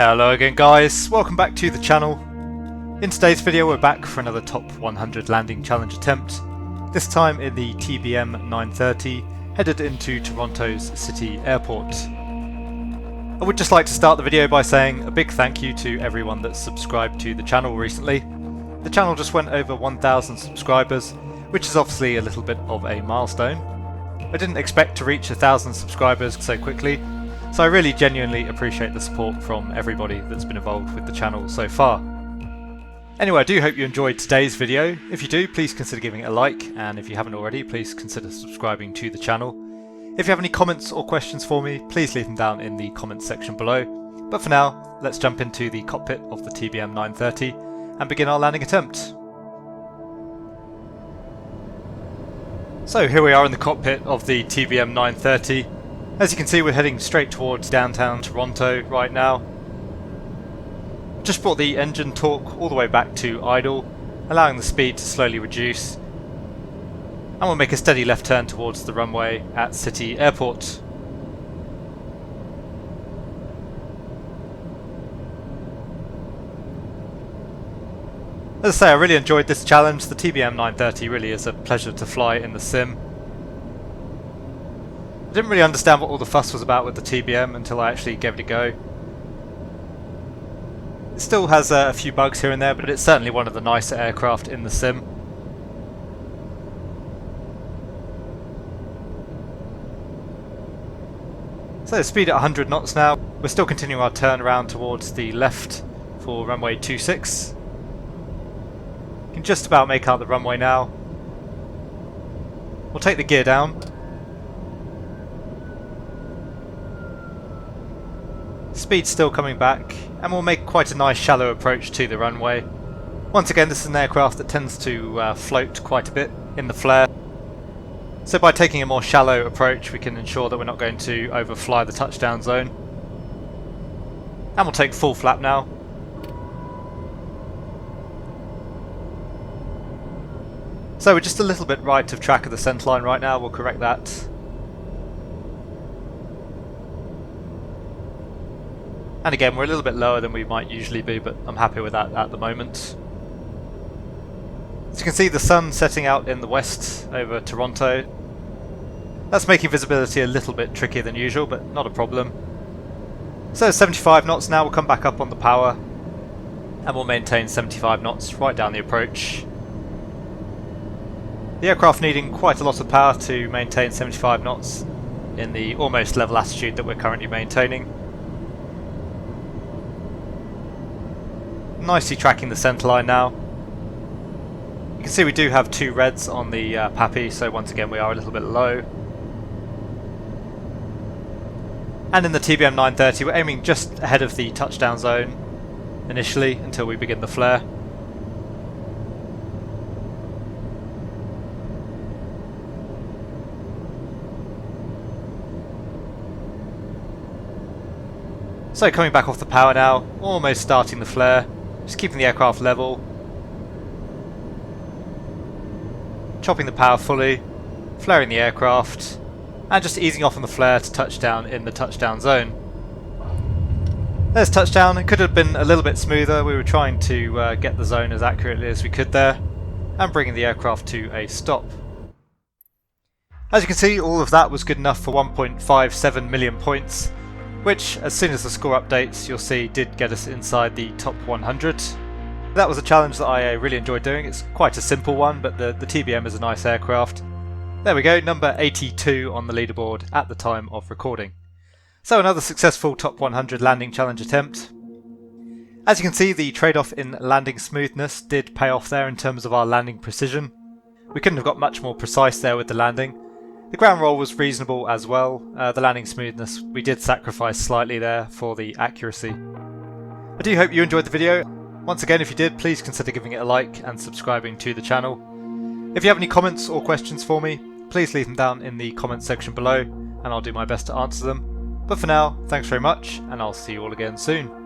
Hello again guys, welcome back to the channel. In today's video we're back for another top 100 landing challenge attempt, this time in the TBM 930 headed into Toronto's City Airport. I would just like to start the video by saying a big thank you to everyone that's subscribed to the channel recently. The channel just went over 1,000 subscribers, which is obviously a little bit of a milestone. I didn't expect to reach 1,000 subscribers so quickly, so I really genuinely appreciate the support from everybody that's been involved with the channel so far. Anyway, I do hope you enjoyed today's video. If you do, please consider giving it a like, and if you haven't already, please consider subscribing to the channel. If you have any comments or questions for me, please leave them down in the comments section below. But for now, let's jump into the cockpit of the TBM 930 and begin our landing attempt. So here we are in the cockpit of the TBM 930. As you can see, we're heading straight towards downtown Toronto right now. Just brought the engine torque all the way back to idle, allowing the speed to slowly reduce. And we'll make a steady left turn towards the runway at City Airport. As I say, I really enjoyed this challenge. The TBM 930 really is a pleasure to fly in the sim. I didn't really understand what all the fuss was about with the TBM until I actually gave it a go. It still has a few bugs here and there, but it's certainly one of the nicer aircraft in the sim. So speed at 100 knots now. We're still continuing our turn around towards the left for runway 26. You can just about make out the runway now. We'll take the gear down. Speed's still coming back, and we'll make quite a nice shallow approach to the runway. Once again, this is an aircraft that tends to float quite a bit in the flare. So by taking a more shallow approach, we can ensure that we're not going to overfly the touchdown zone. And we'll take full flap now. So we're just a little bit right of track of the centerline right now, we'll correct that. And again, we're a little bit lower than we might usually be, but I'm happy with that at the moment. As you can see, the sun setting out in the west over Toronto. That's making visibility a little bit trickier than usual, but not a problem. So 75 knots now, we'll come back up on the power, and we'll maintain 75 knots right down the approach. The aircraft needing quite a lot of power to maintain 75 knots in the almost level attitude that we're currently maintaining. Nicely tracking the centerline now. You can see we do have two reds on the PAPI, so once again we are a little bit low. And in the TBM 930 we're aiming just ahead of the touchdown zone initially until we begin the flare. So coming back off the power now, almost starting the flare. Just keeping the aircraft level, chopping the power fully, flaring the aircraft, and just easing off on the flare to touchdown in the touchdown zone. There's touchdown. It could have been a little bit smoother. We were trying to get the zone as accurately as we could there, and bringing the aircraft to a stop. As you can see, all of that was good enough for 1.57 million points, which, as soon as the score updates, you'll see did get us inside the top 100. That was a challenge that I really enjoyed doing. It's quite a simple one, but the TBM is a nice aircraft. There we go, number 82 on the leaderboard at the time of recording. So another successful top 100 landing challenge attempt. As you can see, the trade-off in landing smoothness did pay off there in terms of our landing precision. We couldn't have got much more precise there with the landing. The ground roll was reasonable as well. The landing smoothness we did sacrifice slightly there for the accuracy. I do hope you enjoyed the video. Once again, if you did, please consider giving it a like and subscribing to the channel. If you have any comments or questions for me, please leave them down in the comments section below and I'll do my best to answer them. But for now, thanks very much and I'll see you all again soon.